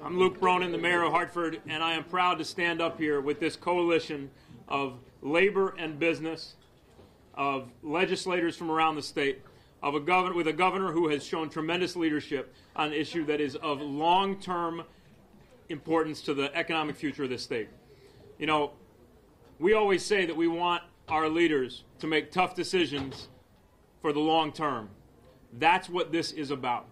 I'm Luke Bronin, the mayor of Hartford, and I am proud to stand up here with this coalition of labor and business, of legislators from around the state, with a governor who has shown tremendous leadership on an issue that is of long-term importance to the economic future of this state. You know, we always say that we want our leaders to make tough decisions for the long term. That's what this is about.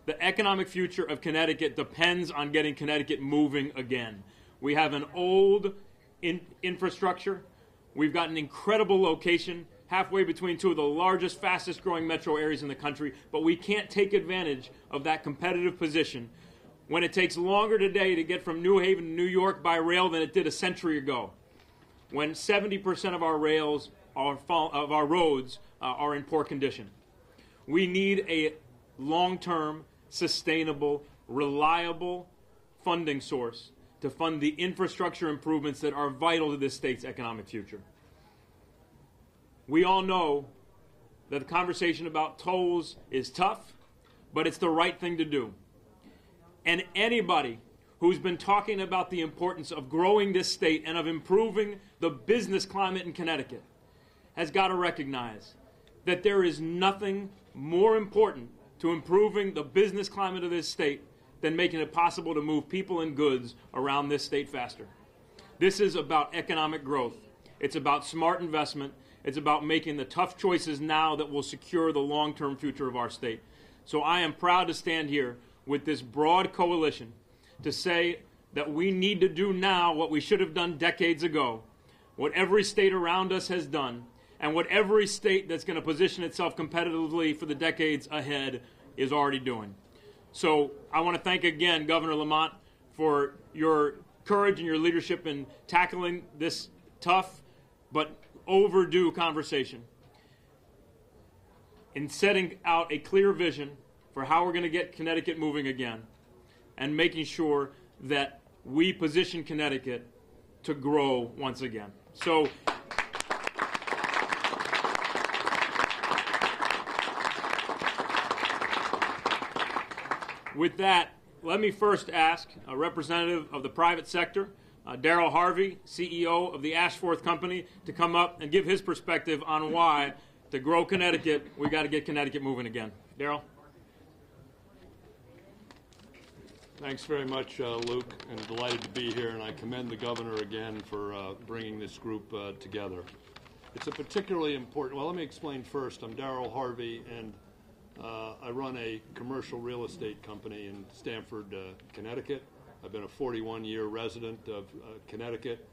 The economic future of Connecticut depends on getting Connecticut moving again. We have an old infrastructure. We've got an incredible location halfway between two of the largest, fastest growing metro areas in the country, but we can't take advantage of that competitive position when it takes longer today to get from New Haven to New York by rail than it did a century ago, when 70% of our roads are in poor condition. We need a long-term, sustainable, reliable funding source to fund the infrastructure improvements that are vital to this state's economic future. We all know that the conversation about tolls is tough, but it's the right thing to do. And anybody who's been talking about the importance of growing this state and of improving the business climate in Connecticut has got to recognize that there is nothing more important to improving the business climate of this state than making it possible to move people and goods around this state faster. This is about economic growth. It's about smart investment. It's about making the tough choices now that will secure the long-term future of our state. So I am proud to stand here with this broad coalition to say that we need to do now what we should have done decades ago, what every state around us has done, and what every state that's going to position itself competitively for the decades ahead is already doing. So I want to thank again Governor Lamont for your courage and your leadership in tackling this tough but overdue conversation, in setting out a clear vision for how we're going to get Connecticut moving again, and making sure that we position Connecticut to grow once again. So with that, let me first ask a representative of the private sector, Darrell Harvey, CEO of the Ashforth Company, to come up and give his perspective on why, to grow Connecticut, we got to get Connecticut moving again. Darrell? Thanks very much, Luke, and delighted to be here, and I commend the governor again for bringing this group together. It's a particularly important, well, let me explain first. I'm Darrell Harvey, and I run a commercial real estate company in Stamford, Connecticut. I've been a 41-year resident of Connecticut.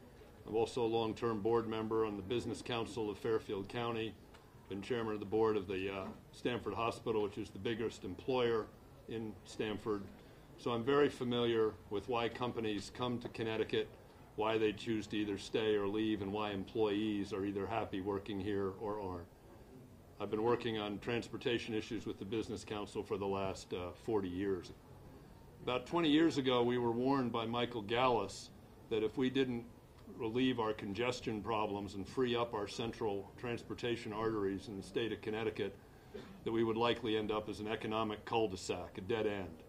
I'm also a long-term board member on the Business Council of Fairfield County. Been chairman of the board of the Stamford Hospital, which is the biggest employer in Stamford. So I'm very familiar with why companies come to Connecticut, why they choose to either stay or leave, and why employees are either happy working here or aren't. I've been working on transportation issues with the Business Council for the last 40 years. About 20 years ago, we were warned by Michael Gallus that if we didn't relieve our congestion problems and free up our central transportation arteries in the state of Connecticut, that we would likely end up as an economic cul-de-sac, a dead end.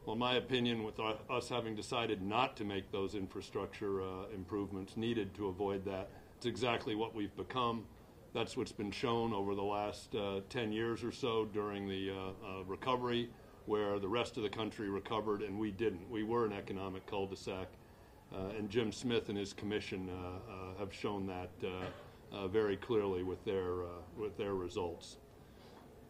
Well, in my opinion, with us having decided not to make those infrastructure improvements needed to avoid that, it's exactly what we've become. That's what's been shown over the last 10 years or so during the recovery, where the rest of the country recovered and we didn't. We were an economic cul-de-sac, and Jim Smith and his commission have shown that very clearly with their results.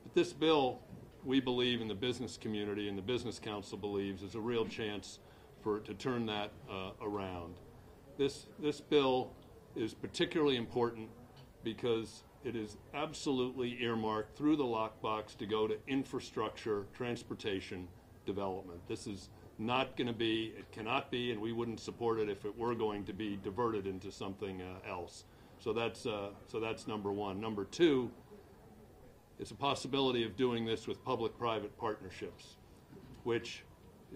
But this bill, we believe in the business community, and the Business Council believes, is a real chance to turn that around. This bill is particularly important because it is absolutely earmarked through the lockbox to go to infrastructure, transportation development. This is not going to be, it cannot be, and we wouldn't support it if it were going to be diverted into something else. So that's number one. Number two, it's a possibility of doing this with public-private partnerships, which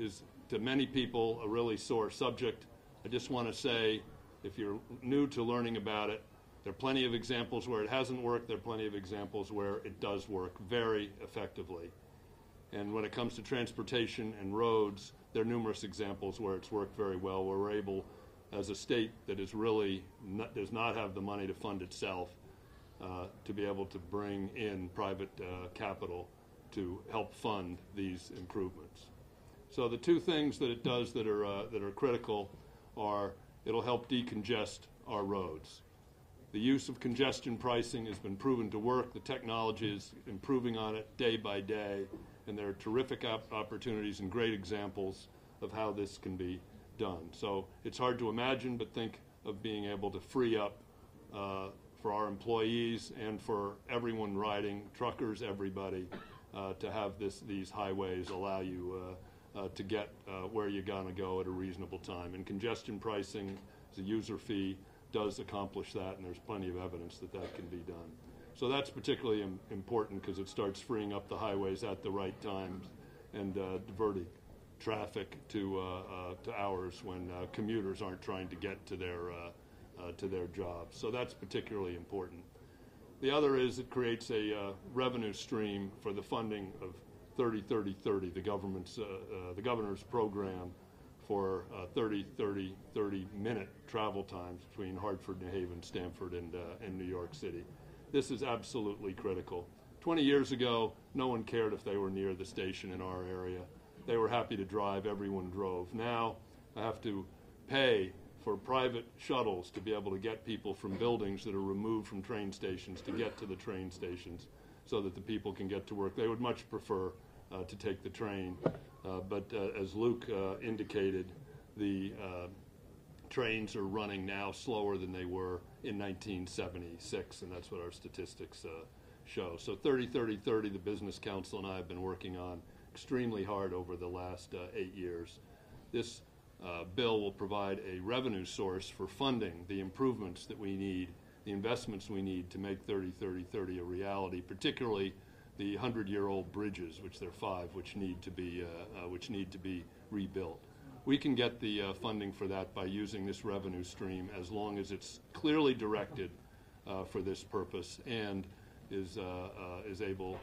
is to many people a really sore subject. I just want to say, if you're new to learning about it, there are plenty of examples where it hasn't worked. There are plenty of examples where it does work very effectively. And when it comes to transportation and roads, there are numerous examples where it's worked very well, where we're able, as a state that is really does not have the money to fund itself, to be able to bring in private capital to help fund these improvements. So the two things that it does that are critical are it'll help decongest our roads. The use of congestion pricing has been proven to work. The technology is improving on it day by day, and there are terrific opportunities and great examples of how this can be done. So it's hard to imagine, but think of being able to free up for our employees and for everyone riding, truckers, everybody, to have these highways allow you to get where you're going to go at a reasonable time. And congestion pricing, as a user fee, does accomplish that, and there's plenty of evidence that that can be done. So that's particularly important because it starts freeing up the highways at the right times and diverting traffic to hours when commuters aren't trying to get to their jobs. So that's particularly important. The other is it creates a revenue stream for the funding of 30-30-30, the governor's program for 30-30-30-minute travel times between Hartford, New Haven, Stamford, and New York City. This is absolutely critical. 20 years ago, no one cared if they were near the station in our area. They were happy to drive. Everyone drove. Now I have to pay for private shuttles to be able to get people from buildings that are removed from train stations to get to the train stations so that the people can get to work. They would much prefer to take the train. But as Luke indicated, the trains are running now slower than they were in 1976, and that's what our statistics show. So 30-30-30, the Business Council and I have been working on extremely hard over the last 8 years. This bill will provide a revenue source for funding the improvements that we need, the investments we need to make 30-30-30 a reality, particularly the 100-year-old bridges, which there are 5, which need to be rebuilt. We can get the funding for that by using this revenue stream as long as it's clearly directed for this purpose and is able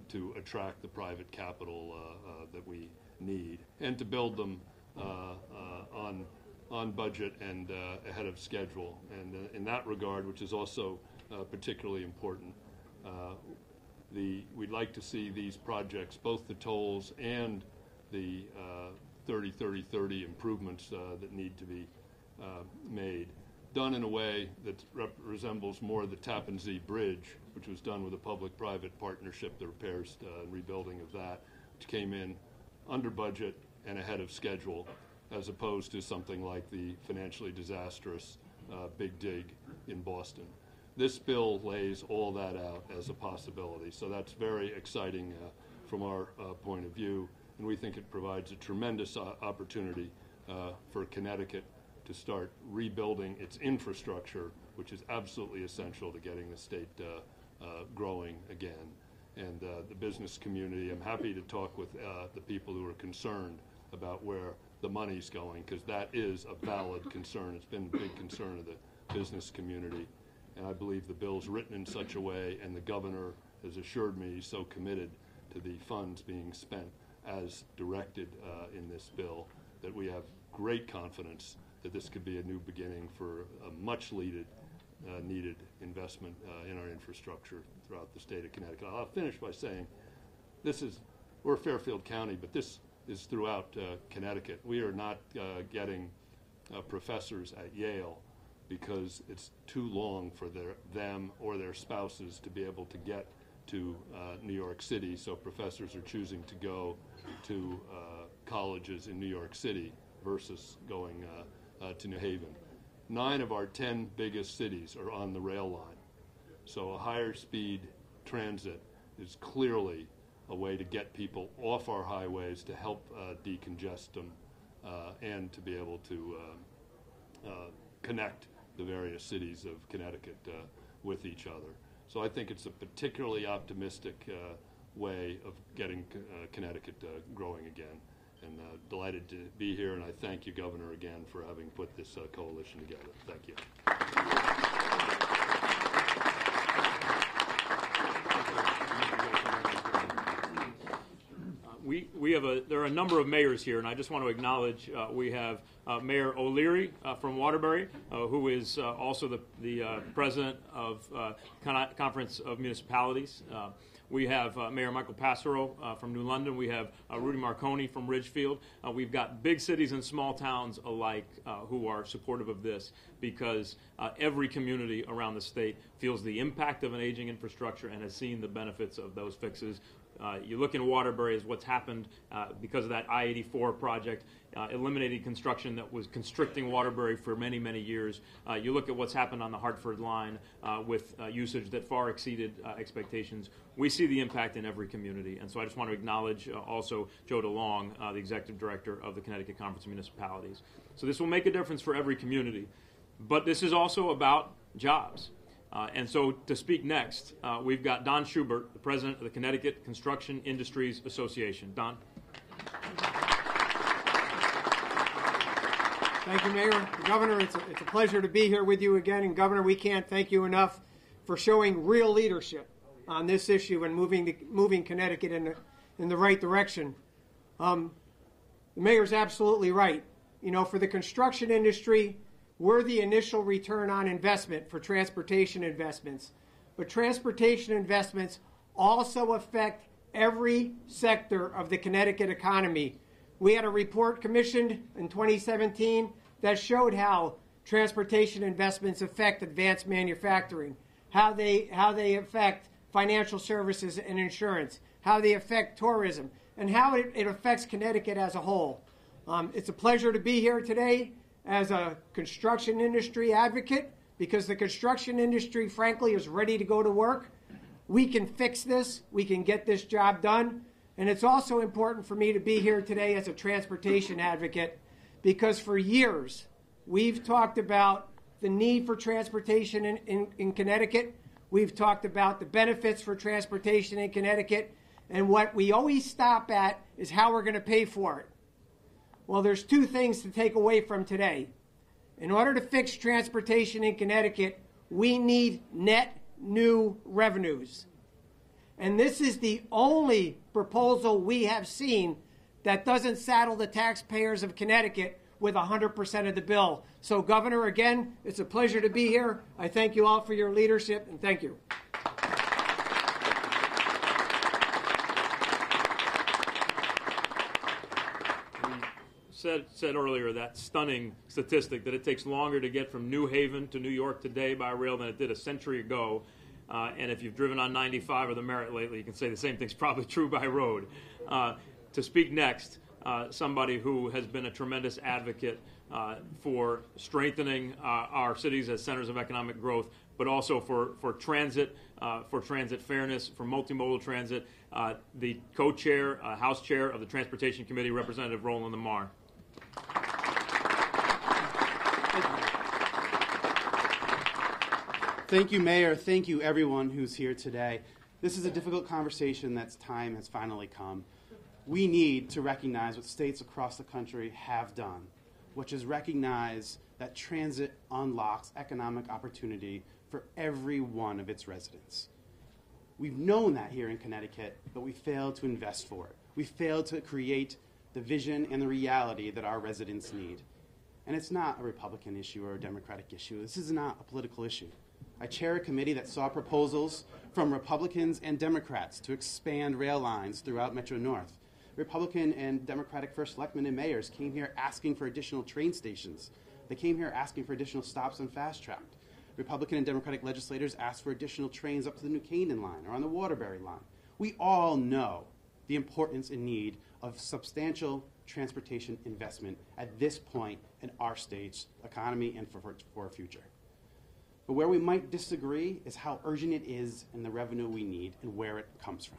to attract the private capital that we need and to build them on budget and ahead of schedule. And in that regard, which is also particularly important, we'd like to see these projects, both the tolls and the 30-30-30 improvements that need to be made, done in a way that resembles more the Tappan Zee Bridge, which was done with a public-private partnership, the repairs and rebuilding of that, which came in under budget and ahead of schedule, as opposed to something like the financially disastrous Big Dig in Boston. This bill lays all that out as a possibility, so that's very exciting from our point of view, and we think it provides a tremendous opportunity for Connecticut to start rebuilding its infrastructure, which is absolutely essential to getting the state growing again. And the business community, I'm happy to talk with the people who are concerned about where the money's going, because that is a valid concern. It's been a big concern of the business community. And I believe the bill's written in such a way, and the governor has assured me he's so committed to the funds being spent as directed in this bill, that we have great confidence that this could be a new beginning for a much needed investment in our infrastructure throughout the state of Connecticut. I'll finish by saying we're Fairfield County, but this is throughout Connecticut. We are not getting professors at Yale because it's too long for them or their spouses to be able to get to New York City, so professors are choosing to go to colleges in New York City versus going to New Haven. 9 of our 10 biggest cities are on the rail line, so a higher speed transit is clearly a way to get people off our highways to help decongest them and to be able to connect the various cities of Connecticut with each other. So I think it's a particularly optimistic way of getting Connecticut growing again. And delighted to be here, and I thank you, Governor, again for having put this coalition together. Thank you. there are a number of mayors here, and I just want to acknowledge we have Mayor O'Leary from Waterbury, who is also the president of Conference of Municipalities. We have Mayor Michael Passero from New London. We have Rudy Marconi from Ridgefield. We've got big cities and small towns alike who are supportive of this, because every community around the state feels the impact of an aging infrastructure and has seen the benefits of those fixes. You look in Waterbury as what's happened because of that I-84 project, eliminating construction that was constricting Waterbury for many, many years. You look at what's happened on the Hartford line with usage that far exceeded expectations. We see the impact in every community. And so I just want to acknowledge also Joe DeLong, the Executive Director of the Connecticut Conference of Municipalities. So this will make a difference for every community. But this is also about jobs. And so to speak next, we've got Don Schubert, the president of the Connecticut Construction Industries Association. Don. Thank you, Mayor. Governor, it's a pleasure to be here with you again. And Governor, we can't thank you enough for showing real leadership on this issue and moving Connecticut in the right direction. The Mayor's absolutely right. You know, for the construction industry, we're the initial return on investment for transportation investments. But transportation investments also affect every sector of the Connecticut economy. We had a report commissioned in 2017 that showed how transportation investments affect advanced manufacturing, how they affect financial services and insurance, how they affect tourism, and how it affects Connecticut as a whole. It's a pleasure to be here today as a construction industry advocate, because the construction industry, frankly, is ready to go to work. We can fix this. We can get this job done. And it's also important for me to be here today as a transportation advocate, because for years we've talked about the need for transportation in Connecticut. We've talked about the benefits for transportation in Connecticut. And what we always stop at is how we're going to pay for it. Well, there's two things to take away from today. In order to fix transportation in Connecticut, we need net new revenues. And this is the only proposal we have seen that doesn't saddle the taxpayers of Connecticut with 100% of the bill. So, Governor, again, it's a pleasure to be here. I thank you all for your leadership, and thank you. Said earlier that stunning statistic that it takes longer to get from New Haven to New York today by rail than it did a century ago. And if you've driven on 95 or the Merritt lately, you can say the same thing's probably true by road. To speak next, somebody who has been a tremendous advocate for strengthening our cities as centers of economic growth, but also for transit fairness, for multimodal transit, the co-chair, House Chair of the Transportation Committee, Representative Roland Lamar. Thank you, Mayor. Thank you, everyone who's here today. This is a difficult conversation that's time has finally come. We need to recognize what states across the country have done, which is recognize that transit unlocks economic opportunity for every one of its residents. We've known that here in Connecticut, but we failed to invest for it. We failed to create the vision and the reality that our residents need. And it's not a Republican issue or a Democratic issue. This is not a political issue. I chair a committee that saw proposals from Republicans and Democrats to expand rail lines throughout Metro North. Republican and Democratic first selectmen and mayors came here asking for additional train stations. They came here asking for additional stops on Fast Track. Republican and Democratic legislators asked for additional trains up to the New Canaan line or on the Waterbury line. We all know the importance and need of substantial transportation investment at this point in our state's economy and for our future. But where we might disagree is how urgent it is and the revenue we need and where it comes from.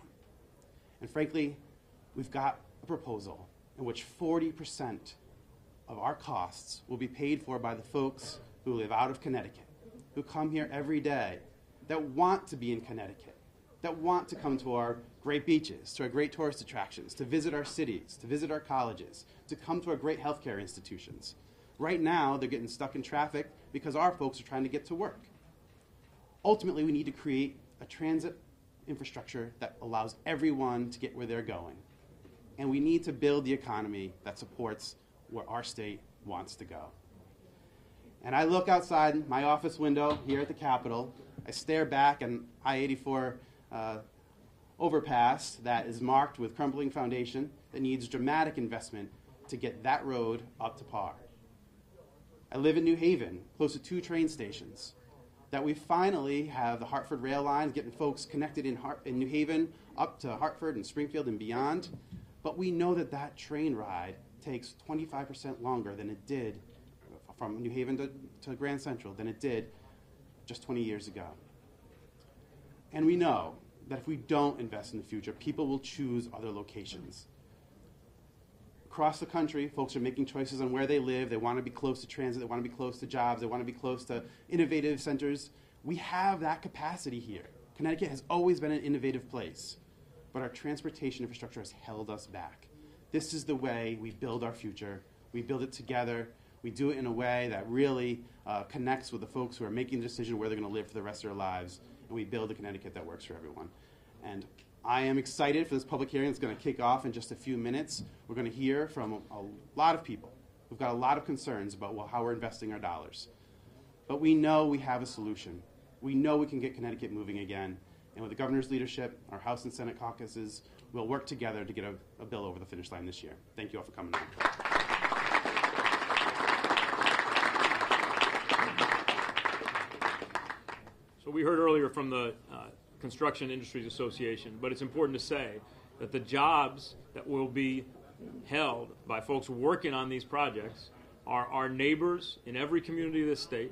And frankly, we've got a proposal in which 40% of our costs will be paid for by the folks who live out of Connecticut, who come here every day, that want to be in Connecticut, that want to come to our great beaches, to our great tourist attractions, to visit our cities, to visit our colleges, to come to our great healthcare institutions. Right now, they're getting stuck in traffic because our folks are trying to get to work. Ultimately, we need to create a transit infrastructure that allows everyone to get where they're going. and we need to build the economy that supports where our state wants to go. And I look outside my office window here at the Capitol. I stare back at I-84 overpass that is marked with crumbling foundation that needs dramatic investment to get that road up to par. I live in New Haven, close to 2 train stations, that we finally have the Hartford rail lines getting folks connected in New Haven up to Hartford and Springfield and beyond. But we know that that train ride takes 25% longer than it did from New Haven to Grand Central than it did just 20 years ago. And we know that if we don't invest in the future, people will choose other locations. Across the country, folks are making choices on where they live. They want to be close to transit. They want to be close to jobs. They want to be close to innovative centers. We have that capacity here. Connecticut has always been an innovative place, but our transportation infrastructure has held us back. This is the way we build our future. We build it together. We do it in a way that really connects with the folks who are making the decision where they're going to live for the rest of their lives, and we build a Connecticut that works for everyone. And I am excited for this public hearing. It's going to kick off in just a few minutes. We're going to hear from a lot of people who've got a lot of concerns about how we're investing our dollars. But we know we have a solution. We know we can get Connecticut moving again. And with the governor's leadership, our House and Senate caucuses, we'll work together to get a bill over the finish line this year. Thank you all for coming on. So we heard earlier from the Construction Industries Association, but it's important to say that the jobs that will be held by folks working on these projects are our neighbors in every community of this state,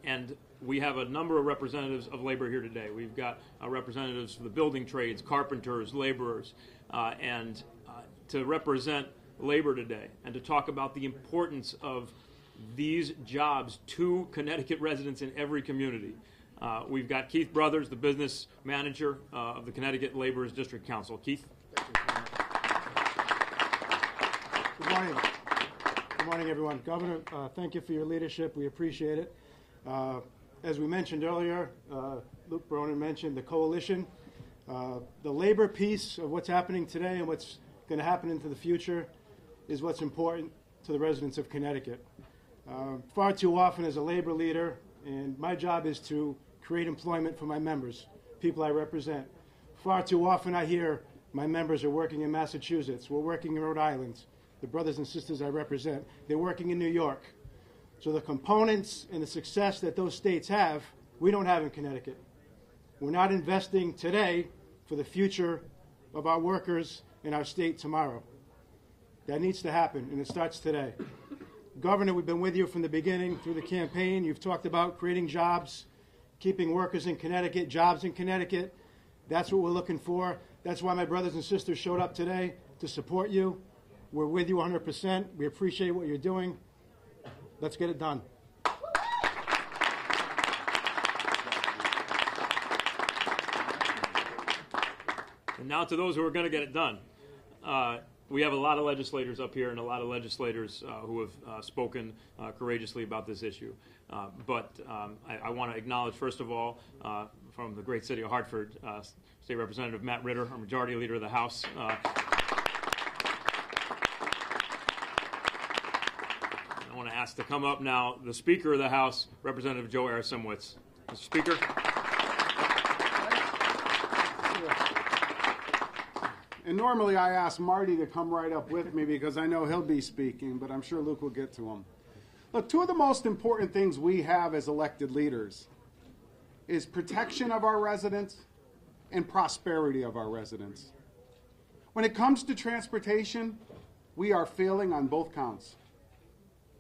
and we have a number of representatives of labor here today. We've got representatives for the building trades, carpenters, laborers, and to represent labor today and to talk about the importance of these jobs to Connecticut residents in every community. We've got Keith Brothers, the business manager of the Connecticut Laborers District Council. Keith. Good morning. Good morning, everyone. Governor, thank you for your leadership. We appreciate it. As we mentioned earlier, Luke Bronin mentioned the coalition. The labor piece of what's happening today and what's going to happen into the future is what's important to the residents of Connecticut. Far too often as a labor leader, and my job is to create employment for my members, people I represent. Far too often I hear my members are working in Massachusetts, we're working in Rhode Island, the brothers and sisters I represent, they're working in New York. So the components and the success that those states have, we don't have in Connecticut. We're not investing today for the future of our workers in our state tomorrow. That needs to happen, and it starts today. Governor, we've been with you from the beginning through the campaign. You've talked about creating jobs, keeping workers in Connecticut, jobs in Connecticut. That's what we're looking for. That's why my brothers and sisters showed up today to support you. We're with you 100%. We appreciate what you're doing. Let's get it done. And now to those who are going to get it done. We have a lot of legislators up here and a lot of legislators who have spoken courageously about this issue. But I want to acknowledge, first of all, from the great city of Hartford, State Representative Matt Ritter, our Majority Leader of the House. I want to ask to come up now the Speaker of the House, Representative Joe Arisomowicz. Mr. Speaker. And normally I ask Marty to come right up with me because I know he'll be speaking, but I'm sure Luke will get to him. Look, two of the most important things we have as elected leaders is protection of our residents and prosperity of our residents. When it comes to transportation, we are failing on both counts.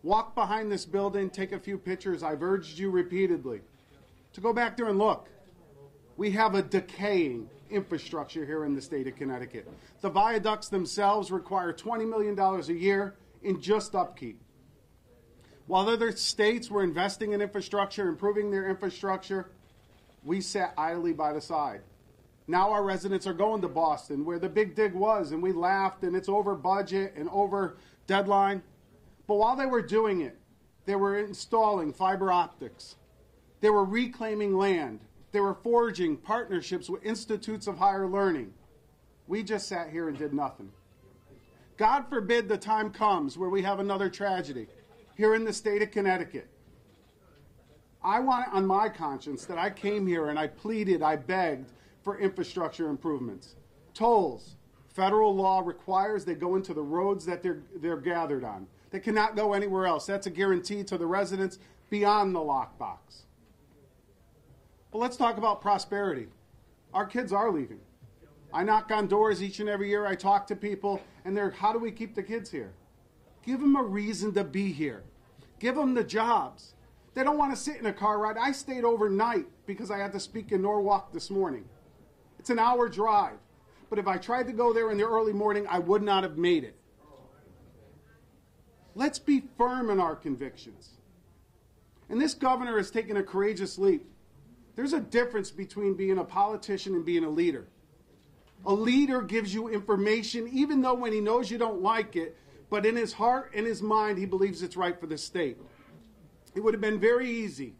Walk behind this building, take a few pictures. I've urged you repeatedly to go back there and look. We have a decaying infrastructure here in the state of Connecticut. The viaducts themselves require $20 million a year in just upkeep. While other states were investing in infrastructure, improving their infrastructure, we sat idly by the side. Now our residents are going to Boston, where the big dig was, and we laughed, and it's over budget and over deadline. But while they were doing it, they were installing fiber optics. They were reclaiming land. They were forging partnerships with institutes of higher learning. We just sat here and did nothing. God forbid the time comes where we have another tragedy here in the state of Connecticut. I want it on my conscience that I came here and I pleaded, I begged for infrastructure improvements. Tolls, federal law requires they go into the roads that they're gathered on. They cannot go anywhere else. That's a guarantee to the residents beyond the lockbox. But let's talk about prosperity. Our kids are leaving. I knock on doors each and every year. I talk to people, and they're, how do we keep the kids here? Give them a reason to be here. Give them the jobs. They don't want to sit in a car ride. I stayed overnight because I had to speak in Norwalk this morning. It's an hour drive. But if I tried to go there in the early morning, I would not have made it. Let's be firm in our convictions. And this governor has taken a courageous leap. There's a difference between being a politician and being a leader. A leader gives you information, even though when he knows you don't like it, but in his heart and his mind, he believes it's right for the state. It would have been very easy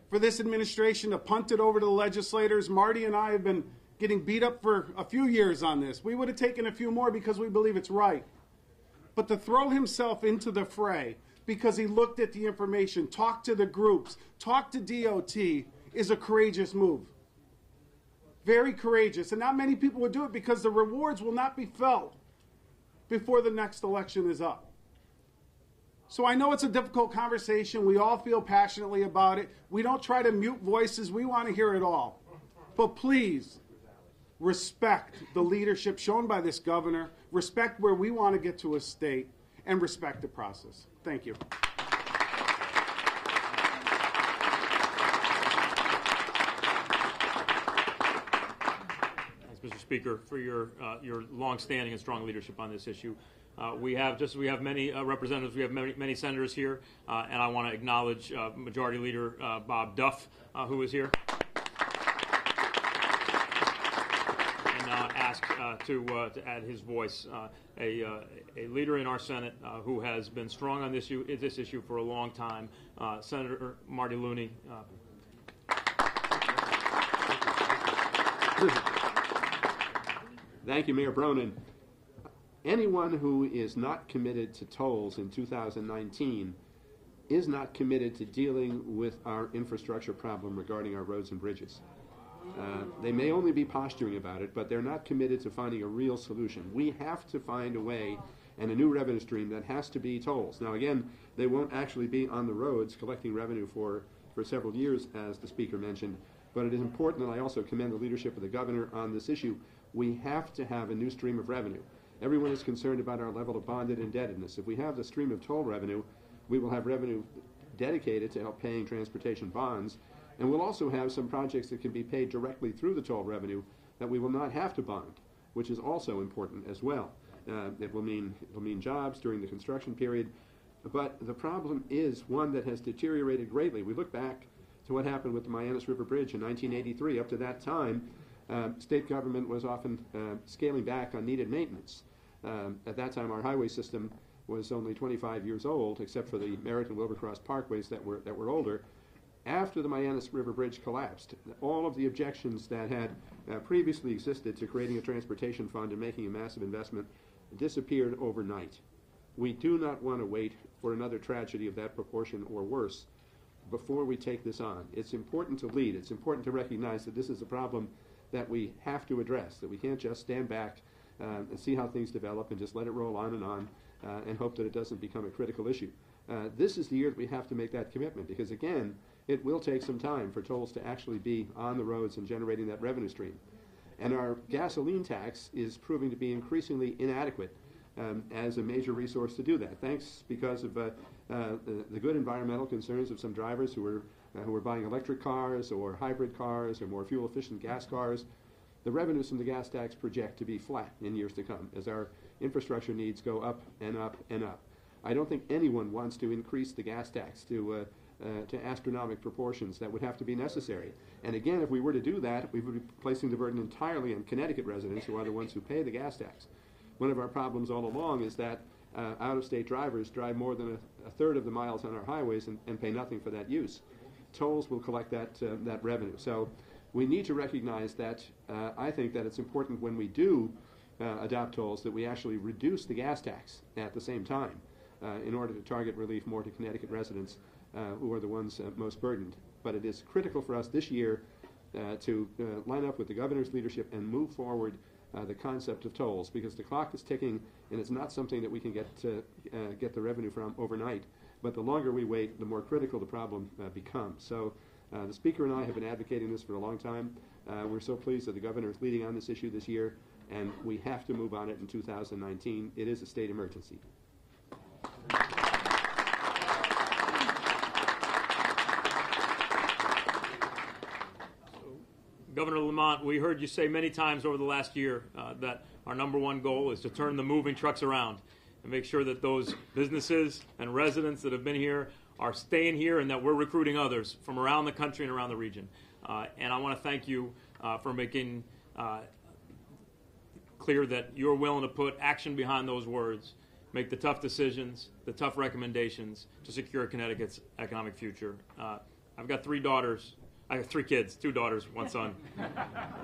for this administration to punt it over to the legislators. Marty and I have been getting beat up for a few years on this. We would have taken a few more because we believe it's right. But to throw himself into the fray because he looked at the information, talked to the groups, talked to DOT, is a courageous move. Very courageous. And not many people would do it because the rewards will not be felt before the next election is up. So I know it's a difficult conversation. We all feel passionately about it. We don't try to mute voices. We want to hear it all. But please, respect the leadership shown by this governor, respect where we want to get to a state, and respect the process. Thank you. Thanks, Mr. Speaker, for your long-standing and strong leadership on this issue. We have many representatives, we have many senators here, and I want to acknowledge Majority Leader Bob Duff, who is here. Ask to add his voice, a leader in our Senate who has been strong on this issue for a long time, Senator Marty Looney. Thank you, Mayor Bronin. Anyone who is not committed to tolls in 2019 is not committed to dealing with our infrastructure problem regarding our roads and bridges. They may only be posturing about it, but they're not committed to finding a real solution. We have to find a way and a new revenue stream that has to be tolls. Now, again, they won't actually be on the roads collecting revenue for several years, as the Speaker mentioned, but it is important, and I also commend the leadership of the governor on this issue. We have to have a new stream of revenue. Everyone is concerned about our level of bonded indebtedness. If we have the stream of toll revenue, we will have revenue dedicated to help paying transportation bonds. And we'll also have some projects that can be paid directly through the toll revenue that we will not have to bond, which is also important as well. It will mean jobs during the construction period. But the problem is one that has deteriorated greatly. We look back to what happened with the Mianus River Bridge in 1983. Up to that time, state government was often scaling back on needed maintenance. At that time, our highway system was only 25 years old, except for the Merritt and Wilbercross parkways that were older. After the Mianus River Bridge collapsed, all of the objections that had previously existed to creating a transportation fund and making a massive investment disappeared overnight. We do not want to wait for another tragedy of that proportion or worse before we take this on. It's important to lead. It's important to recognize that this is a problem that we have to address, that we can't just stand back and see how things develop and just let it roll on and hope that it doesn't become a critical issue. This is the year that we have to make that commitment because, again, it will take some time for tolls to actually be on the roads and generating that revenue stream. And our gasoline tax is proving to be increasingly inadequate as a major resource to do that. Thanks because of the good environmental concerns of some drivers who are buying electric cars or hybrid cars or more fuel-efficient gas cars. The revenues from the gas tax project to be flat in years to come as our infrastructure needs go up and up and up. I don't think anyone wants to increase the gas tax to astronomical proportions that would have to be necessary. And again, if we were to do that, we would be placing the burden entirely on Connecticut residents who are the ones who pay the gas tax. One of our problems all along is that out-of-state drivers drive more than a third of the miles on our highways and pay nothing for that use. Tolls will collect that revenue. So we need to recognize that I think that it's important when we do adopt tolls, that we actually reduce the gas tax at the same time in order to target relief more to Connecticut residents who are the ones most burdened. But it is critical for us this year to line up with the governor's leadership and move forward the concept of tolls, because the clock is ticking, and it's not something that we can get the revenue from overnight. But the longer we wait, the more critical the problem becomes. So the Speaker and I have been advocating this for a long time. We're so pleased that the governor is leading on this issue this year, and we have to move on it in 2019. It is a state emergency. Governor Lamont, we heard you say many times over the last year that our #1 goal is to turn the moving trucks around and make sure that those businesses and residents that have been here are staying here, and that we're recruiting others from around the country and around the region. And I want to thank you for making clear that you're willing to put action behind those words, make the tough decisions, the tough recommendations to secure Connecticut's economic future. I've got 3 daughters. I have 3 kids, 2 daughters, 1 son.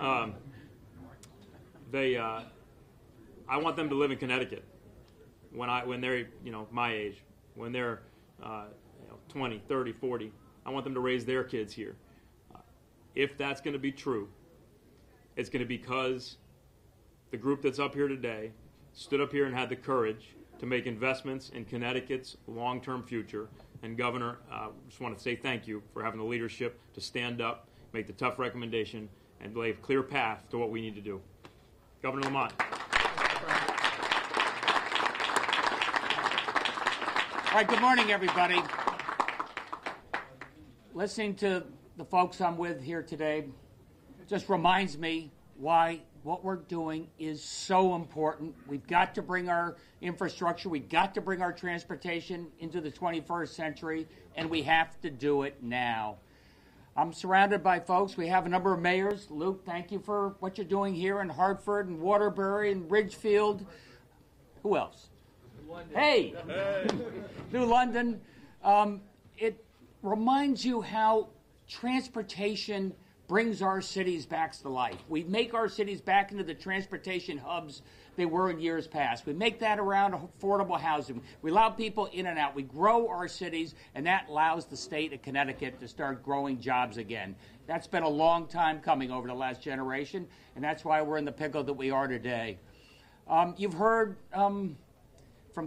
I want them to live in Connecticut when they're my age, when they're 20, 30, 40. I want them to raise their kids here. If that's going to be true, it's going to be because the group that's up here today stood up here and had the courage to make investments in Connecticut's long-term future. And Governor, I just want to say thank you for having the leadership to stand up, make the tough recommendation, and lay a clear path to what we need to do. Governor Lamont. All right, good morning, everybody. Listening to the folks I'm with here today just reminds me why what we're doing is so important. We've got to bring our infrastructure, we've got to bring our transportation into the 21st century, and we have to do it now. I'm surrounded by folks. We have a number of mayors. Luke, thank you for what you're doing here in Hartford and Waterbury and Ridgefield. Who else? London. Hey! New London. It reminds you how transportation brings our cities back to life. We make our cities back into the transportation hubs they were in years past. We make that around affordable housing. We allow people in and out. We grow our cities, and that allows the state of Connecticut to start growing jobs again. That's been a long time coming over the last generation, and that's why we're in the pickle that we are today. You've heard from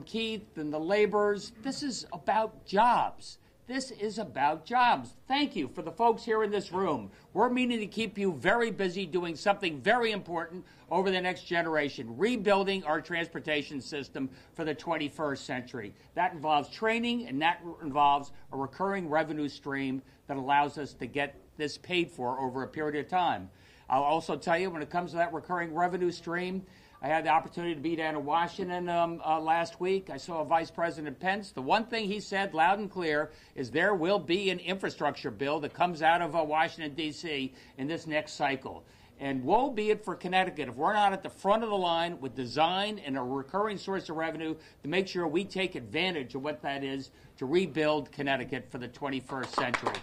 Keith and the laborers. This is about jobs. This is about jobs. Thank you for the folks here in this room. We're meaning to keep you very busy doing something very important over the next generation, rebuilding our transportation system for the 21st century. That involves training, and that involves a recurring revenue stream that allows us to get this paid for over a period of time. I'll also tell you, when it comes to that recurring revenue stream, I had the opportunity to be down in Washington last week. I saw Vice President Pence. The one thing he said loud and clear is there will be an infrastructure bill that comes out of Washington, D.C. in this next cycle. And woe be it for Connecticut if we're not at the front of the line with design and a recurring source of revenue to make sure we take advantage of what that is to rebuild Connecticut for the 21st century.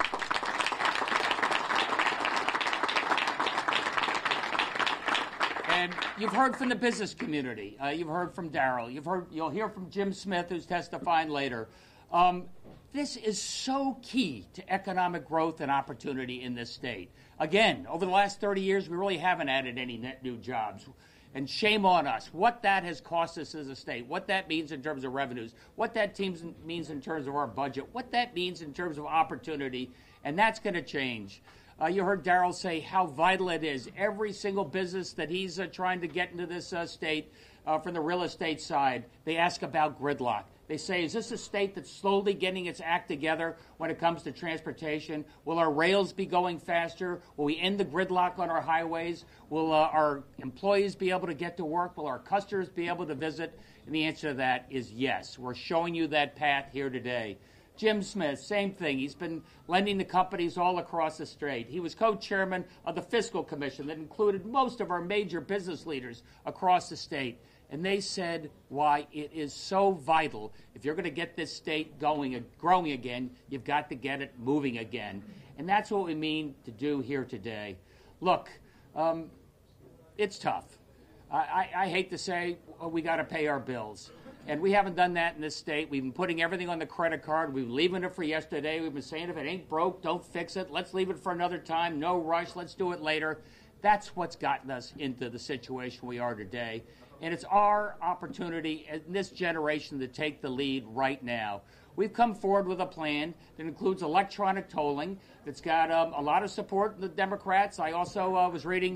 And you've heard from the business community. You've heard from Darrell. You'll hear from Jim Smith, who's testifying later. This is so key to economic growth and opportunity in this state. Again, over the last 30 years, we really haven't added any net new jobs. And shame on us. What that has cost us as a state, what that means in terms of revenues, what that means in terms of our budget, what that means in terms of opportunity, and that's going to change. You heard Darrell say how vital it is. Every single business that he's trying to get into this state from the real estate side, they ask about gridlock. They say, is this a state that's slowly getting its act together when it comes to transportation? Will our rails be going faster? Will we end the gridlock on our highways? Will our employees be able to get to work? Will our customers be able to visit? And the answer to that is yes. We're showing you that path here today. Jim Smith, same thing. He's been lending to companies all across the state. He was co-chairman of the Fiscal Commission that included most of our major business leaders across the state. And they said why it is so vital. If you're going to get this state going and growing again, you've got to get it moving again. And that's what we mean to do here today. Look, it's tough. I hate to say we got to pay our bills. And we haven't done that in this state. We've been putting everything on the credit card. We've been leaving it for yesterday. We've been saying if it ain't broke, don't fix it. Let's leave it for another time. No rush. Let's do it later. That's what's gotten us into the situation we are today. And it's our opportunity in this generation to take the lead right now. We've come forward with a plan that includes electronic tolling that's got a lot of support from the Democrats. I also was reading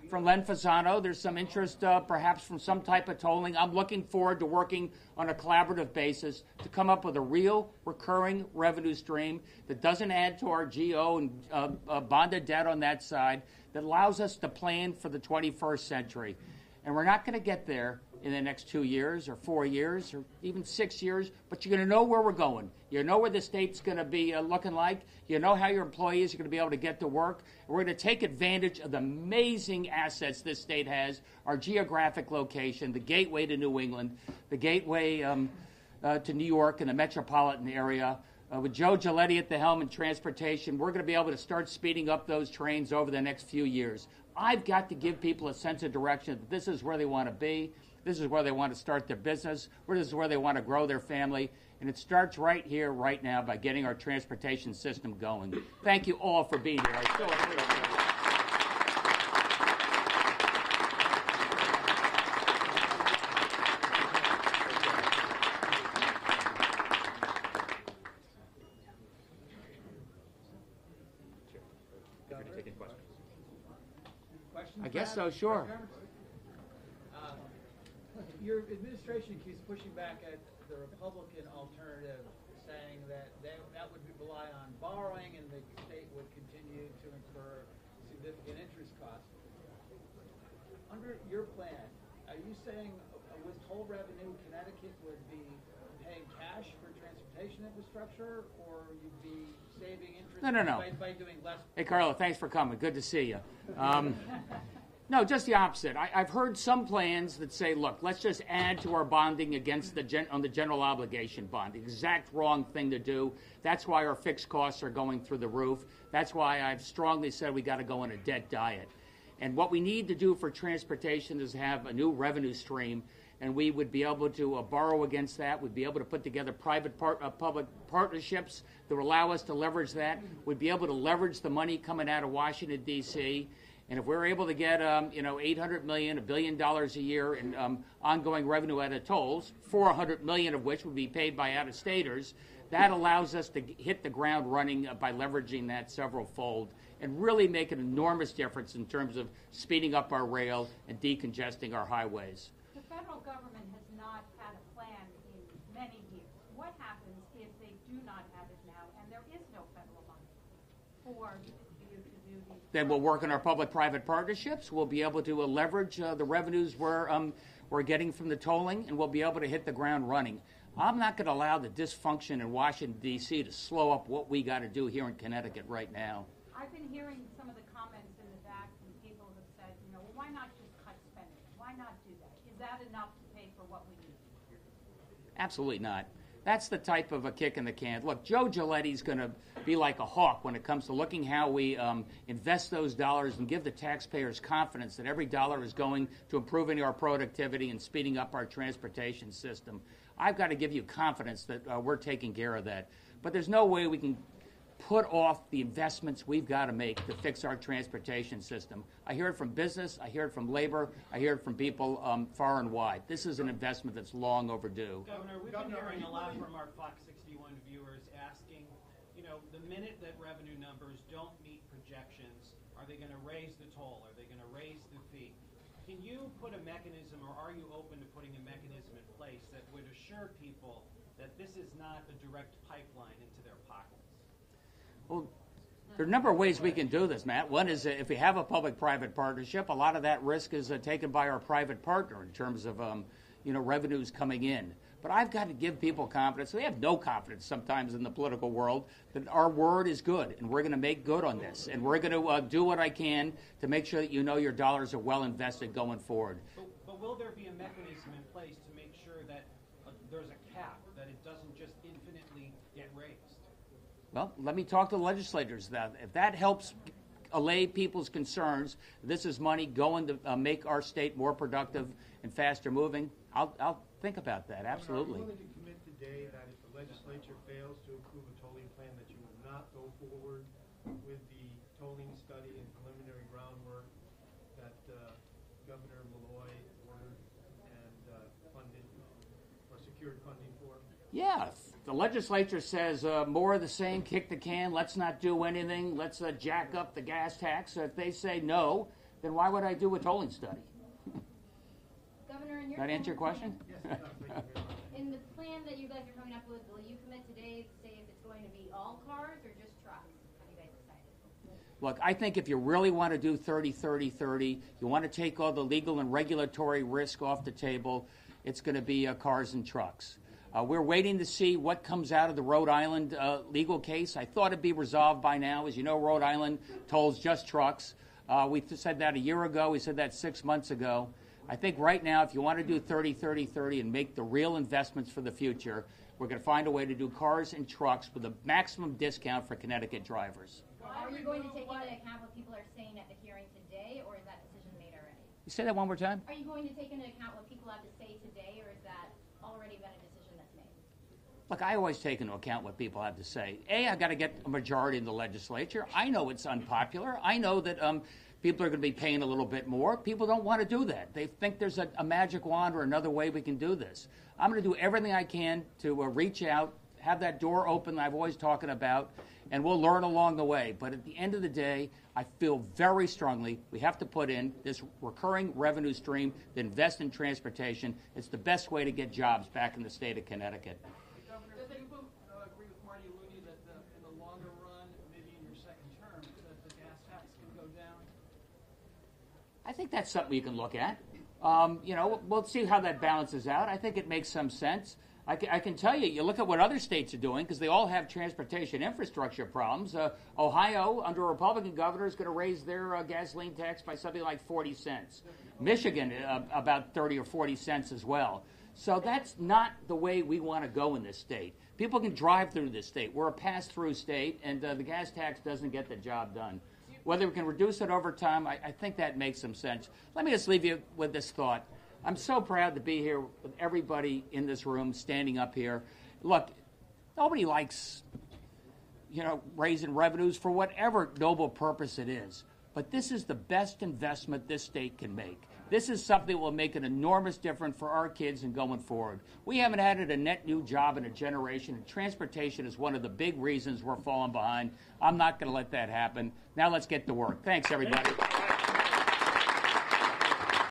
from Len Fasano. There's some interest perhaps from some type of tolling. I'm looking forward to working on a collaborative basis to come up with a real recurring revenue stream that doesn't add to our GO and bonded debt on that side, that allows us to plan for the 21st century. And we're not going to get there in the next 2 years or 4 years or even 6 years, but you're going to know where we're going. You know where the state's going to be looking like. You know how your employees are going to be able to get to work. And we're going to take advantage of the amazing assets this state has, our geographic location, the gateway to New England, the gateway to New York and the metropolitan area. With Joe Giletti at the helm in transportation, we're going to be able to start speeding up those trains over the next few years. I've got to give people a sense of direction that this is where they want to be. This is where they want to start their business. This is where they want to grow their family. And it starts right here, right now, by getting our transportation system going. Thank you all for being here. I so appreciate it. I guess so, sure. Your administration keeps pushing back at the Republican alternative, saying that that would rely on borrowing and the state would continue to incur significant interest costs. Under your plan, are you saying with toll revenue, Connecticut would be paying cash for transportation infrastructure, or you'd be saving interest No. By doing less? Hey, Carlo, thanks for coming. Good to see you. No, just the opposite. I've heard some plans that say, look, let's just add to our bonding against on the general obligation bond. The exact wrong thing to do. That's why our fixed costs are going through the roof. That's why I've strongly said we got to go on a debt diet. And what we need to do for transportation is have a new revenue stream, and we would be able to borrow against that. We'd be able to put together public partnerships that would allow us to leverage that. We'd be able to leverage the money coming out of Washington, D.C., and if we're able to get, $800 million, $1 billion a year in ongoing revenue out of tolls, $400 million of which would be paid by out-of-staters, that allows us to hit the ground running by leveraging that several-fold and really make an enormous difference in terms of speeding up our rail and decongesting our highways. The federal government has not had a plan in many years. What happens if they do not have it now and there is no federal money for you to do these? Then we'll work on our public-private partnerships. We'll be able to leverage the revenues we're getting from the tolling, and we'll be able to hit the ground running. I'm not going to allow the dysfunction in Washington, D.C. to slow up what we got to do here in Connecticut right now. I've been hearing some of the comments in the back from people who said, well, why not just cut spending? Why not do that? Is that enough to pay for what we need? Absolutely not. That's the type of a kick in the can. Look, Joe Giletti's going to be like a hawk when it comes to looking how we invest those dollars and give the taxpayers confidence that every dollar is going to improving our productivity and speeding up our transportation system. I've got to give you confidence that we're taking care of that. But there's no way we can put off the investments we've got to make to fix our transportation system. I hear it from business, I hear it from labor, I hear it from people far and wide. This is an investment that's long overdue. Governor, we've been hearing a lot from our Fox 61 viewers asking, the minute that revenue numbers don't meet projections, are they going to raise the toll? Are they going to raise the fee? Can you put a mechanism, or are you open to putting a mechanism in place that would assure people that this is not a direct pipeline into their pockets? Well, there are a number of ways we can do this, Matt. One is if we have a public-private partnership, a lot of that risk is taken by our private partner in terms of revenues coming in. But I've got to give people confidence. They have no confidence sometimes in the political world that our word is good, and we're going to make good on this. And we're going to do what I can to make sure that your dollars are well invested going forward. But will there be a mechanism in place to make sure that there's a cap, that it doesn't just infinitely get raised? Well, let me talk to the legislators. If that helps allay people's concerns, this is money going to make our state more productive and faster moving, I'll think about that, absolutely. Are you willing to commit today that if the legislature fails to approve a tolling plan, that you will not go forward with the tolling study and preliminary groundwork that Governor Malloy ordered and funded or secured funding for? Yeah, if the legislature says more of the same, kick the can, let's not do anything, let's jack up the gas tax. If they say no, then why would I do a tolling study? Governor, in your That answer your question? Yes, it does. Thank you very much. In the plan that you guys are coming up with, will you commit today to say if it's going to be all cars or just trucks? Have you guys decided? Look, I think if you really want to do 30-30-30, you want to take all the legal and regulatory risk off the table, it's going to be cars and trucks. We're waiting to see what comes out of the Rhode Island legal case. I thought it'd be resolved by now. As you know, Rhode Island tolls just trucks. We said that a year ago. We said that 6 months ago. I think right now, if you want to do 30-30-30 and make the real investments for the future, we're going to find a way to do cars and trucks with a maximum discount for Connecticut drivers. Are you going to take into account what people are saying at the hearing today, or is that decision made already? You say that one more time? Are you going to take into account what people have to say today, or is that already been a decision that's made? Look, I always take into account what people have to say. I got to get a majority in the legislature. I know it's unpopular. I know that people are going to be paying a little bit more. People don't want to do that. They think there's a magic wand or another way we can do this. I'm going to do everything I can to reach out, have that door open that I've always talking about, and we'll learn along the way. But at the end of the day, I feel very strongly we have to put in this recurring revenue stream to invest in transportation. It's the best way to get jobs back in the state of Connecticut. Governor, does anyone agree with Marty Looney that in the longer run, maybe in your second term, that the gas tax can go down? I think that's something you can look at. We'll see how that balances out. I think it makes some sense. I can tell you, you look at what other states are doing, because they all have transportation infrastructure problems. Ohio, under a Republican governor, is going to raise their gasoline tax by something like 40 cents. Michigan, about 30 or 40 cents as well. So that's not the way we want to go in this state. People can drive through this state. We're a pass-through state, and the gas tax doesn't get the job done. Whether we can reduce it over time, I think that makes some sense. Let me just leave you with this thought. I'm so proud to be here with everybody in this room standing up here. Look, nobody likes, raising revenues for whatever noble purpose it is. But this is the best investment this state can make. This is something that will make an enormous difference for our kids and going forward. We haven't added a net new job in a generation, and transportation is one of the big reasons we're falling behind. I'm not going to let that happen. Now let's get to work. Thanks, everybody.